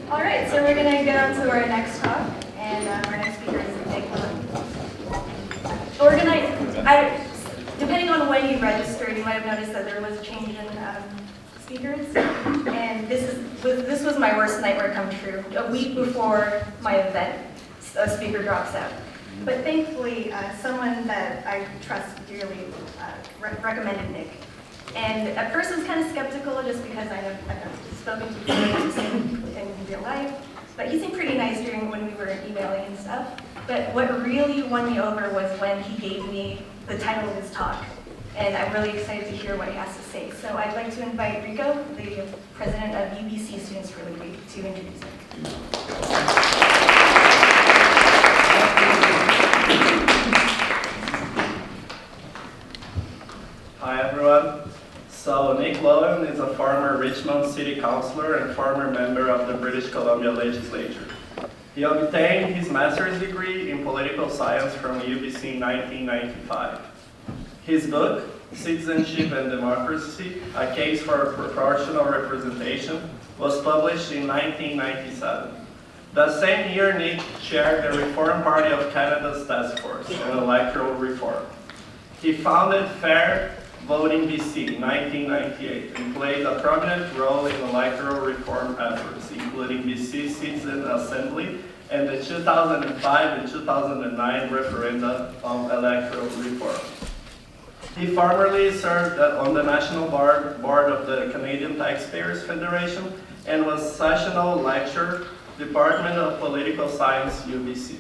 All right, so we're going to get on to our next talk, and our next speaker is Nick Loenen. We're going to, depending on when you registered, you might have noticed that there was a change in speakers, and this was my worst nightmare come true. A week before my event, a speaker drops out. But thankfully, someone that I trust dearly recommended Nick. And at first I was kind of skeptical just because I've spoken to him in real life. But he seemed pretty nice when we were emailing and stuff. But what really won me over was when he gave me the title of his talk. And I'm really excited to hear what he has to say. So I'd like to invite Rico, the president of UBC Students for Liberty, to introduce him. Hi everyone. So Nick Loenen is a former Richmond City Councillor and former member of the British Columbia Legislature. He obtained his master's degree in political science from UBC in 1995. His book, Citizenship and Democracy, A Case for Proportional Representation, was published in 1997. That same year, Nick chaired the Reform Party of Canada's task force on electoral reform. He founded Fair Voting BC in 1998 and played a prominent role in electoral reform efforts, including BC Citizen Assembly and the 2005 and 2009 referenda on electoral reform. He formerly served on the National Board of the Canadian Taxpayers Federation and was Sessional Lecturer, Department of Political Science, UBC.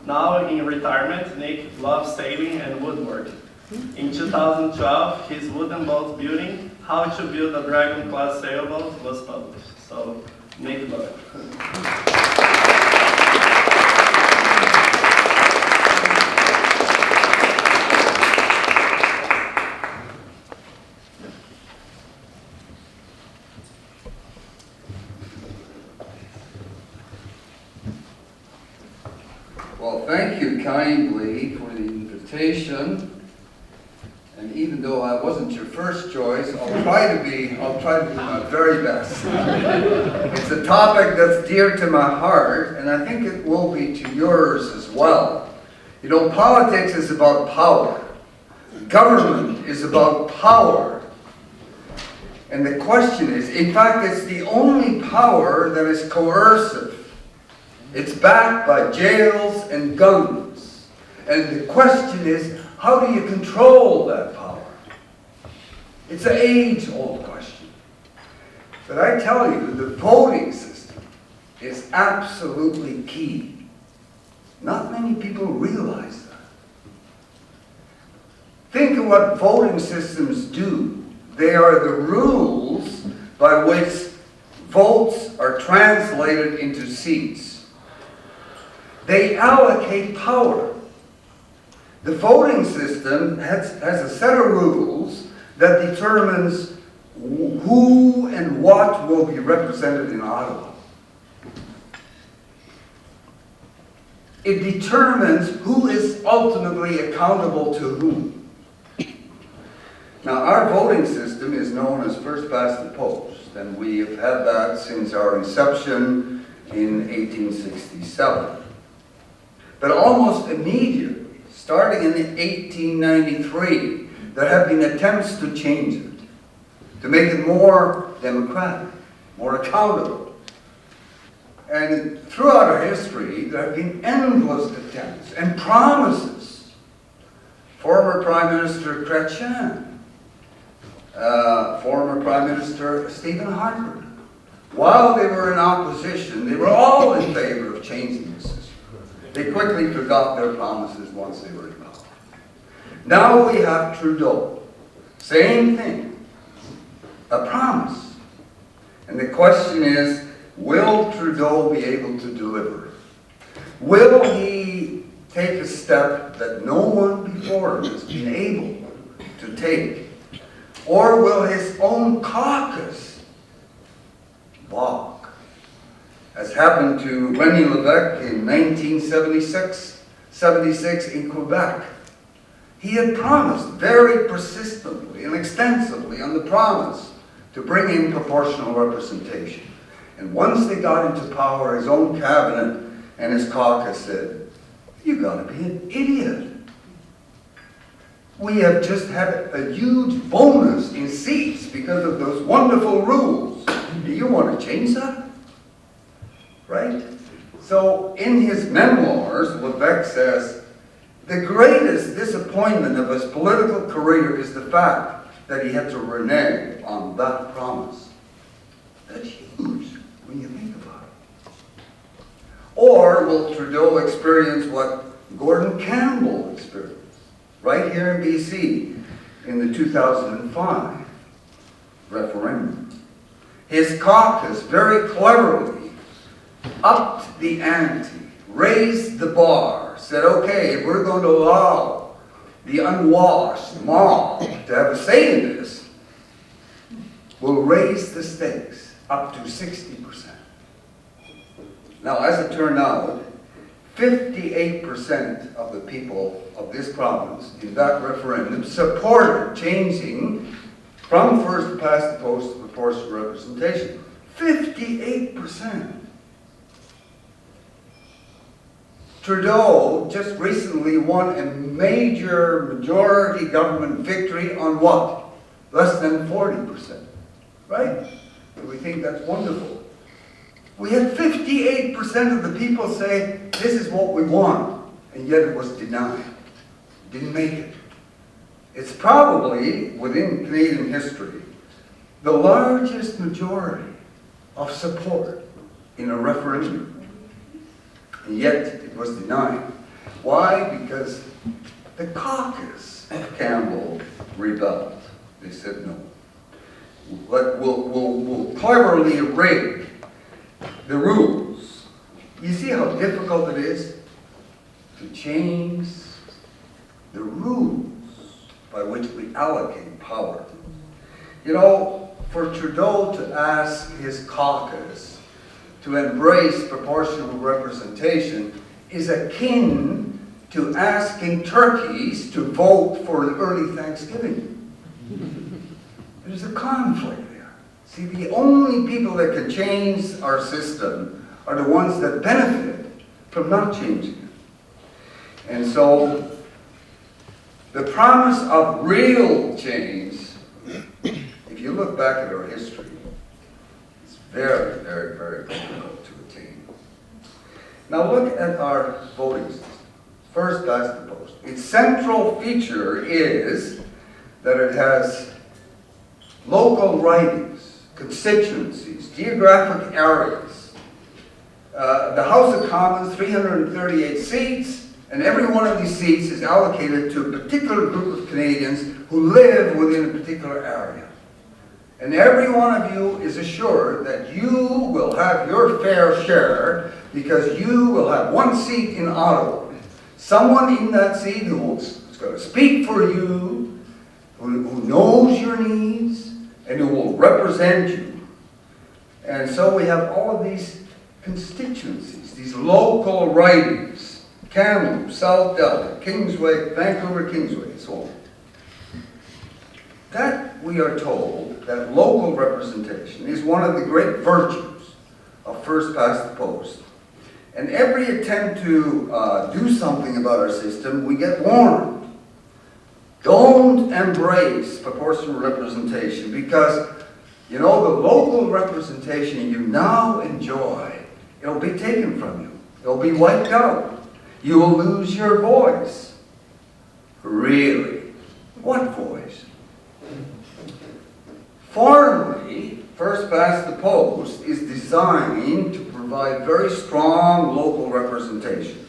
Now in retirement, Nick loves sailing and woodworking. In 2012, his wooden boat building, How to Build a Dragon Class Sailboat, was published. So, Nick Loenen. Well, thank you kindly for the invitation. And even though I wasn't your first choice, I'll try to do my very best. It's a topic that's dear to my heart, and I think it will be to yours as well. You know, politics is about power. Government is about power. And the question is, in fact, it's the only power that is coercive. It's backed by jails and guns. And the question is, how do you control that power? It's an age-old question. But I tell you, the voting system is absolutely key. Not many people realize that. Think of what voting systems do. They are the rules by which votes are translated into seats. They allocate power. The voting system has a set of rules that determines who and what will be represented in Ottawa. It determines who is ultimately accountable to whom. Now, our voting system is known as Firstpastthepost, and we have had that since our inception in 1867. But almost immediately, starting in 1893, there have been attempts to change it, to make it more democratic, more accountable. And throughout our history, there have been endless attempts and promises. Former Prime Minister Chrétien, former Prime Minister Stephen Harper, while they were in opposition, they were all in favor of changing the system. They quickly forgot their promises once they were in power. Now we have Trudeau. Same thing. A promise. And the question is, will Trudeau be able to deliver? Will he take a step that no one before him has been able to take? Or will his own caucus balk? As happened to René Lévesque in 1976 in Quebec. He had promised very persistently and extensively on the promise to bring in proportional representation. And once they got into power, his own cabinet and his caucus said, "You gotta be an idiot. We have just had a huge bonus in seats because of those wonderful rules. Do you want to change that?" Right? So in his memoirs, Levesque says, the greatest disappointment of his political career is the fact that he had to renege on that promise. That's huge when you think about it. Or will Trudeau experience what Gordon Campbell experienced right here in BC in the 2005 referendum? His caucus very cleverly upped the ante, raised the bar, said, okay, if we're going to allow the unwashed mob to have a say in this, we'll raise the stakes up to 60%. Now, as it turned out, 58% of the people of this province in that referendum supported changing from first past the post to proportional representation. 58%. Trudeau just recently won a major majority government victory on what? Less than 40%, right? We think that's wonderful. We had 58% of the people say, this is what we want, and yet it was denied. Didn't make it. It's probably, within Canadian history, the largest majority of support in a referendum. And yet it was denied. Why? Because the caucus of Campbell rebelled. They said no. We'll cleverly rig the rules. You see how difficult it is to change the rules by which we allocate power. You know, for Trudeau to ask his caucus to embrace proportional representation is akin to asking turkeys to vote for early Thanksgiving. There's a conflict there. See, the only people that can change our system are the ones that benefit from not changing it. And so, the promise of real change, if you look back at our history, it's very, very, very difficult to attain. Now look at our voting system. First past the post. Its central feature is that it has local ridings, constituencies, geographic areas. The House of Commons, 338 seats, and every one of these seats is allocated to a particular group of Canadians who live within a particular area. And every one of you is assured that you will have your fair share because you will have one seat in Ottawa. Someone in that seat who's going to speak for you, who knows your needs, and who will represent you. And so we have all of these constituencies, these local ridings, Kamloops, South Delta, Kingsway, Vancouver, Kingsway, and so on. That, we are told, that local representation is one of the great virtues of first past the post. And every attempt to do something about our system, we get warned. Don't embrace proportional representation because, you know, the local representation you now enjoy, it'll be taken from you. It'll be wiped out. You will lose your voice. Really? What voice? Formally, first past the post is designed to provide very strong local representation.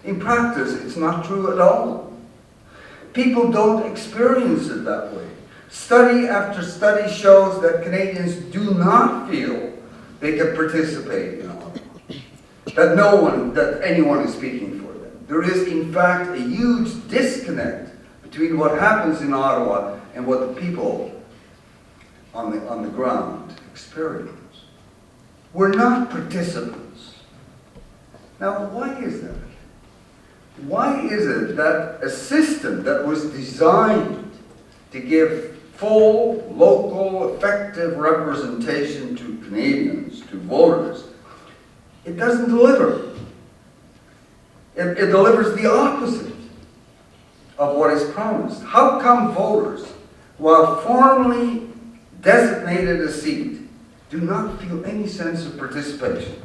In practice, it's not true at all. People don't experience it that way. Study after study shows that Canadians do not feel they can participate in Ottawa. That anyone is speaking for them. There is, in fact, a huge disconnect between what happens in Ottawa and what the people on the ground experience. We're not participants. Now, why is that? Why is it that a system that was designed to give full, local, effective representation to Canadians, to to voters, it doesn't deliver. It delivers the opposite of what is promised. How come voters, while formally designated a seat, do not feel any sense of participation?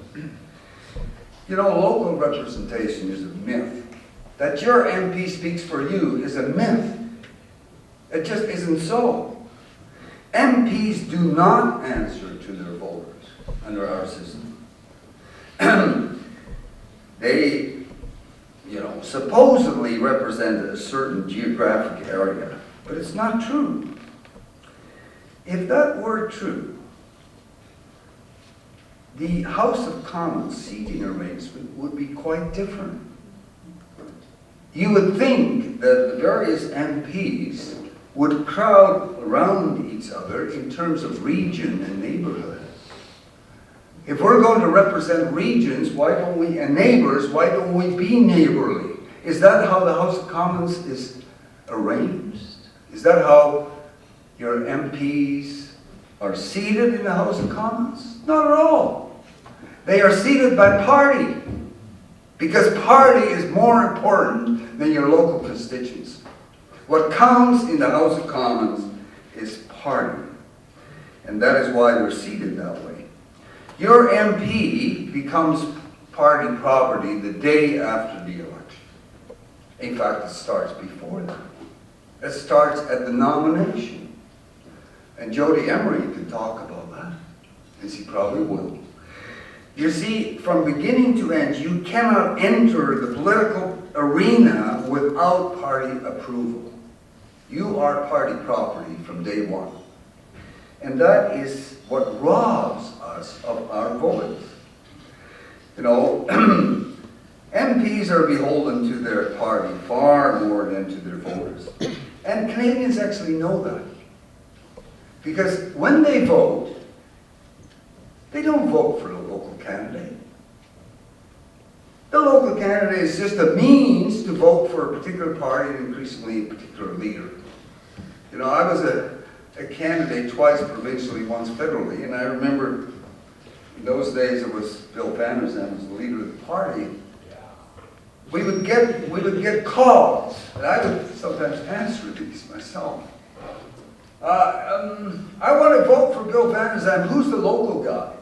You know, local representation is a myth. That your MP speaks for you is a myth. It just isn't so. MPs do not answer to their voters under our system. They, supposedly represent a certain geographic area, but it's not true. If that were true, the House of Commons seating arrangement would be quite different. You would think that the various MPs would crowd around each other in terms of region and neighborhood. If we're going to represent regions, and neighbors, why don't we be neighborly? Is that how the House of Commons is arranged? Is that how your MPs are seated in the House of Commons? Not at all. They are seated by party, because party is more important than your local constituents. What counts in the House of Commons is party, and that is why they're seated that way. Your MP becomes party property the day after the election. In fact, it starts before that. It starts at the nomination. And Jody Emery can talk about that, as he probably will. You see, from beginning to end, you cannot enter the political arena without party approval. You are party property from day one. And that is what robs us of our voice. MPs are beholden to their party far more than to their voters. And Canadians actually know that. Because when they vote, they don't vote for a local candidate. The local candidate is just a means to vote for a particular party and increasingly a particular leader. I was a candidate twice provincially, once federally, and I remember in those days it was Bill Van Der Zan was the leader of the party. We would get calls, and I would sometimes answer these myself. I want to vote for Bill Van Der Zan. Who's the local guy?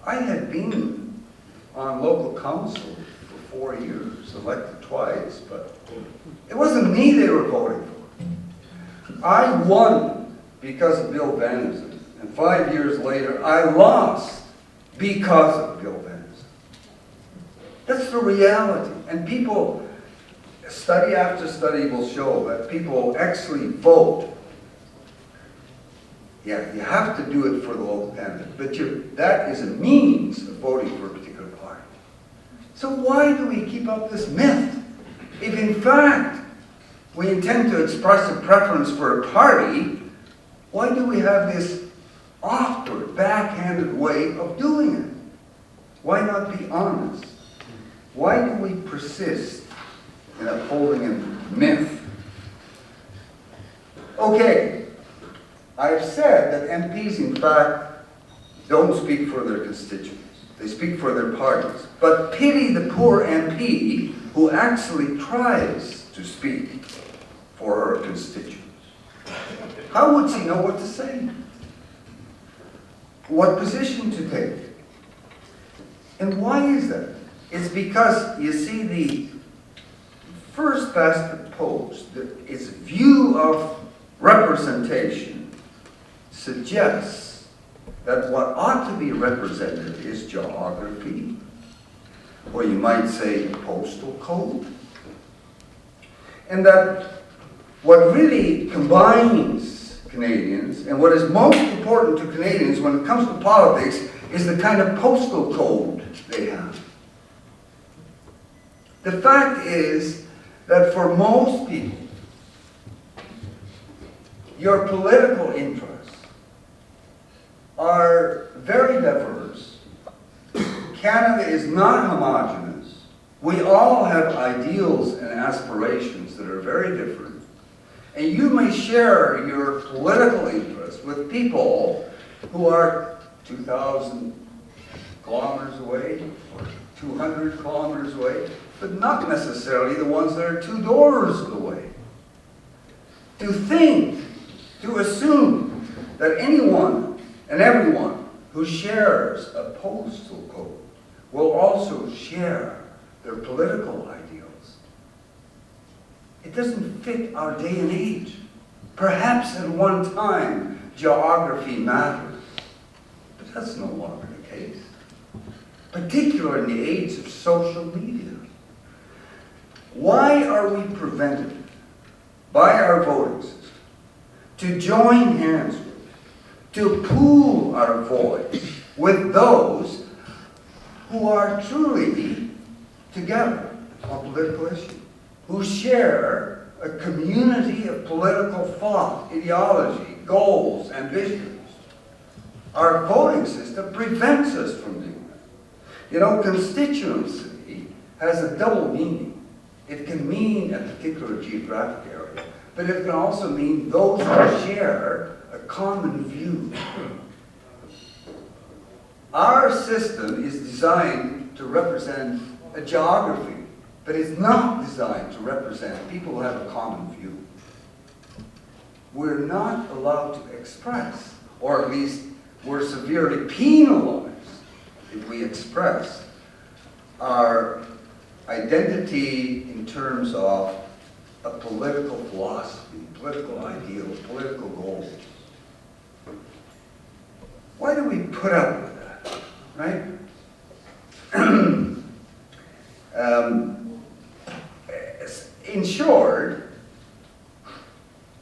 I had been on local council for 4 years, elected twice, but it wasn't me they were voting for. I won because of Bill Van Der Zan, and 5 years later, I lost because of Bill Van Der Zan. That's the reality, and people, study after study will show that people actually vote. Yeah, you have to do it for the local candidate, but that is a means of voting for a particular party. So why do we keep up this myth? If in fact we intend to express a preference for a party, why do we have this awkward, backhanded way of doing it? Why not be honest? Why do we persist in upholding a myth? Okay, I've said that MPs, in fact, don't speak for their constituents. They speak for their parties. But pity the poor MP who actually tries to speak for her constituents. How would she know what to say? What position to take? And why is that? It's because, you see, the Firstpastthepost, its view of representation, suggests that what ought to be represented is geography, or you might say postal code, and that what really combines Canadians and what is most important to Canadians when it comes to politics is the kind of postal code they have. The fact is that for most people, your political interests are very diverse. Canada is not homogeneous. We all have ideals and aspirations that are very different. And you may share your political interests with people who are 2,000 kilometers away, or 200 kilometers away, but not necessarily the ones that are 2 doors away. To think, to assume that anyone and everyone who shares a postal code will also share their political ideals. It doesn't fit our day and age. Perhaps at one time, geography mattered, but that's no longer the case. Particularly in the age of social media. Why are we prevented by our voting system to join hands with, to pool our voice with those who are truly together on political issues, who share a community of political thought, ideology, goals, ambitions? Our voting system prevents us from doing that. You know, constituency has a double meaning. It can mean a particular geographic area, but it can also mean those who share a common view. Our system is designed to represent a geography, but it's not designed to represent people who have a common view. We're not allowed to express, or at least we're severely penalized if we express our identity in terms of a political philosophy, political ideals, political goals. Why do we put up with that, right? Insured,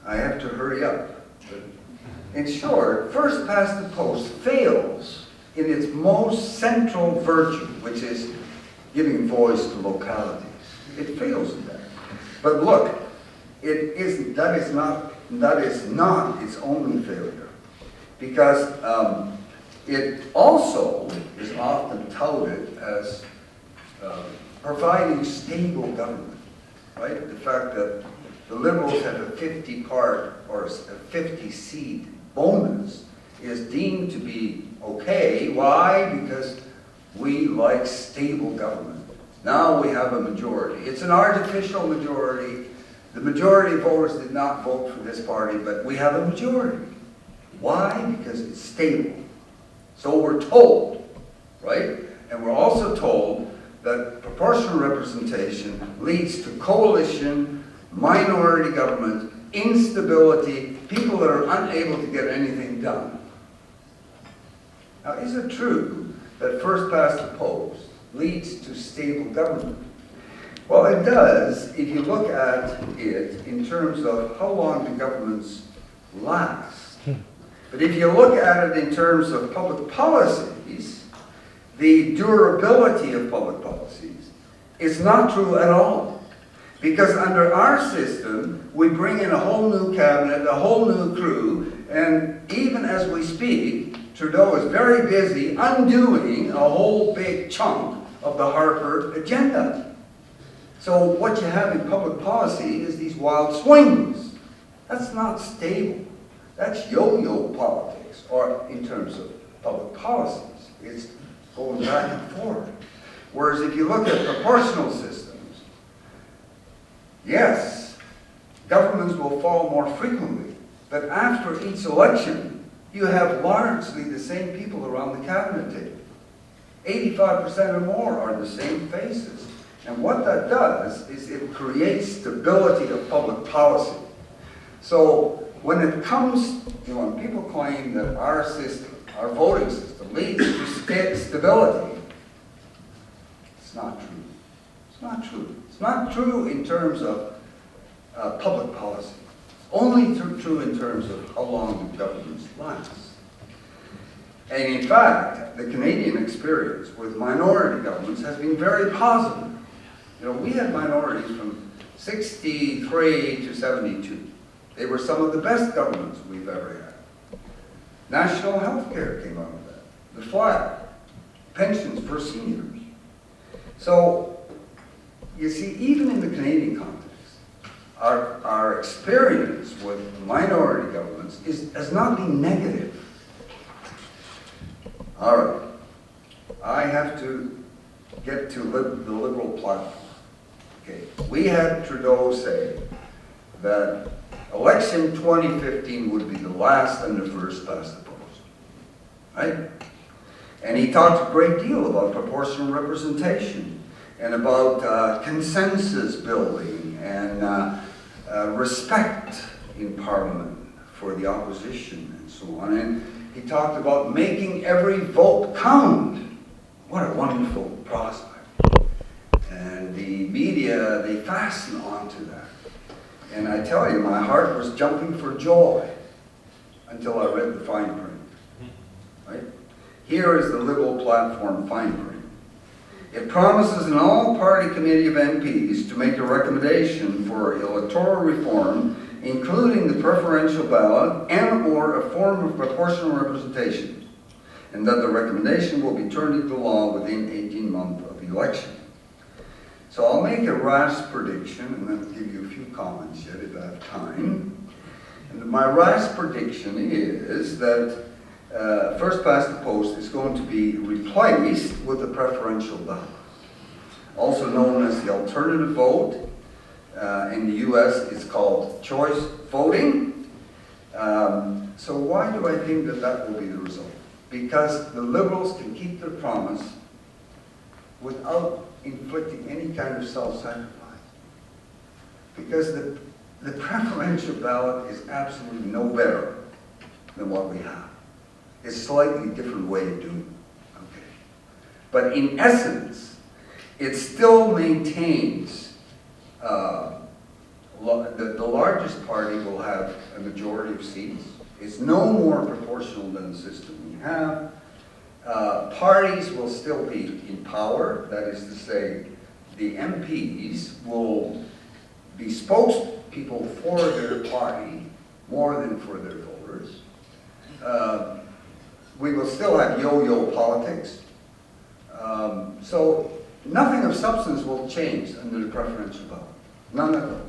I have to hurry up. Insured, Firstpastthepost fails in its most central virtue, which is giving voice to localities. It fails in that. But look, that is not its only failure, because it also is often touted as providing stable government, right? The fact that the Liberals have a 50-part or a 50-seat bonus is deemed to be okay. Why? Because we like stable government. Now we have a majority. It's an artificial majority. The majority of voters did not vote for this party, but we have a majority. Why? Because it's stable. So we're told, right? And we're also told that proportional representation leads to coalition, minority government, instability, people that are unable to get anything done. Now, is it true that Firstpastthepost leads to stable government? Well, it does if you look at it in terms of how long the governments last. But if you look at it in terms of public policies, the durability of public policies is not true at all. Because under our system, we bring in a whole new cabinet, a whole new crew, and even as we speak, Trudeau is very busy undoing a whole big chunk of the Harper agenda. So what you have in public policy is these wild swings. That's not stable. That's yo-yo politics, or in terms of public policies. It's going back and forth. Whereas if you look at proportional systems, yes, governments will fall more frequently, but after each election, you have largely the same people around the cabinet table. 85% or more are the same faces. And what that does is it creates stability of public policy. So when it comes, when people claim that our system, our voting system, leads to stability, it's not true. It's not true. It's not true in terms of public policy. It's only true in terms of how long the governments last. And in fact, the Canadian experience with minority governments has been very positive. You know, we had minorities from 63 to 72. They were some of the best governments we've ever had. National health care came out of that. The flag, pensions for seniors. So, you see, even in the Canadian context, our experience with minority governments has not been negative. All right. I have to get to the Liberal platform. Okay. We had Trudeau say that election 2015 would be the last and the first past the post. Right? And he talked a great deal about proportional representation and about consensus building and respect in Parliament for the opposition and so on. And he talked about making every vote count. What a wonderful prospect. And the media, they fasten onto that. And I tell you, my heart was jumping for joy until I read the fine print. Right? Here is the Liberal platform fine print. It promises an all-party committee of MPs to make a recommendation for electoral reform, including the preferential ballot and/or a form of proportional representation, and that the recommendation will be turned into law within 18 months of the election. So I'll make a rash prediction, and then give you a few comments yet if I have time. And my rash prediction is that first past the post is going to be replaced with the preferential ballot, also known as the alternative vote. In the US, it's called choice voting. So why do I think that that will be the result? Because the Liberals can keep their promise without inflicting any kind of self-sacrifice. Because the preferential ballot is absolutely no better than what we have. It's a slightly different way of doing it. Okay. But in essence, it still maintains the largest party will have a majority of seats. It's no more proportional than the system we have. Parties will still be in power. That is to say, the MPs will be spokespeople for their party more than for their voters. We will still have yo-yo politics. So nothing of substance will change under the preferential ballot. None at all.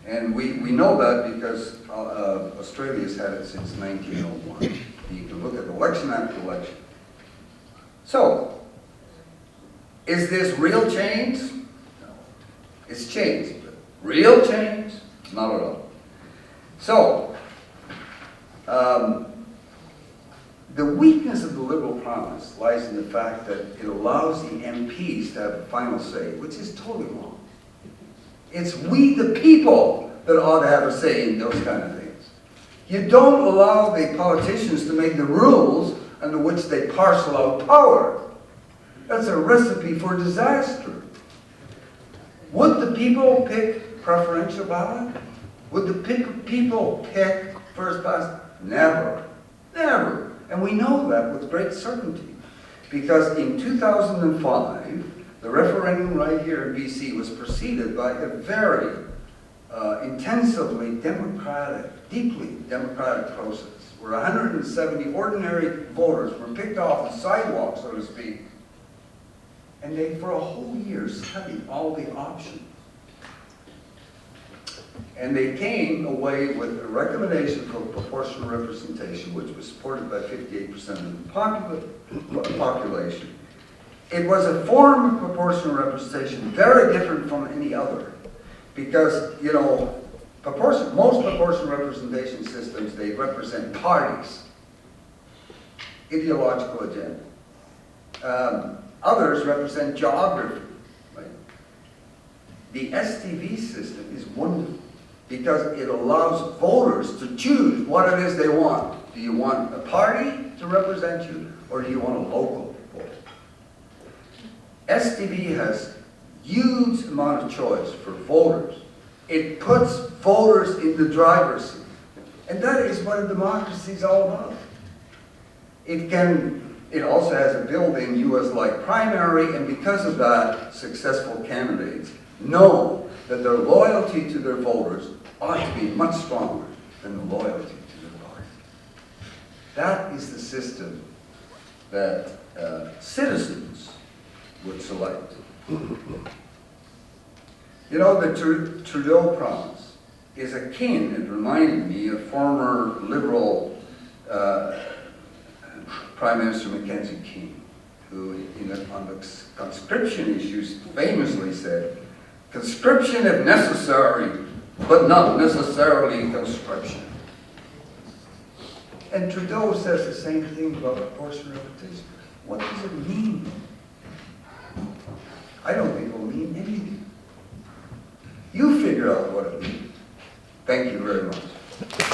And we know that because Australia's had it since 1901. You can look at election after election. So, is this real change? No. It's change. But real change? Not at all. So, the weakness of the Liberal promise lies in the fact that it allows the MPs to have a final say, which is totally wrong. It's we, the people, that ought to have a say in those kind of things. You don't allow the politicians to make the rules under which they parcel out power. That's a recipe for disaster. Would the people pick preferential ballot? Would the people pick first past? Never. Never. And we know that with great certainty. Because in 2005, the referendum right here in BC was preceded by a very intensively democratic, deeply democratic process, where 170 ordinary voters were picked off the sidewalk, so to speak, and they, for a whole year, studied all the options. And they came away with a recommendation for proportional representation, which was supported by 58% of the population. It was a form of proportional representation very different from any other. Because, you know, most proportional representation systems, they represent parties, ideological agenda. Others represent geography. Right? The STV system is wonderful because it allows voters to choose what it is they want. Do you want a party to represent you, or do you want a local vote? STV has huge amount of choice for voters. It puts voters in the driver's seat. And that is what a democracy is all about. It also has a built-in US-like primary, and because of that, successful candidates know that their loyalty to their voters ought to be much stronger than the loyalty to their party. That is the system that citizens would select. You know, the Trudeau promise is akin, it reminded me, of former Liberal Prime Minister Mackenzie King, who on the conscription issues famously said, conscription if necessary, but not necessarily conscription. And Trudeau says the same thing about forced repetition. What does it mean? I don't think it will mean anything. You figure out what it means. Thank you very much.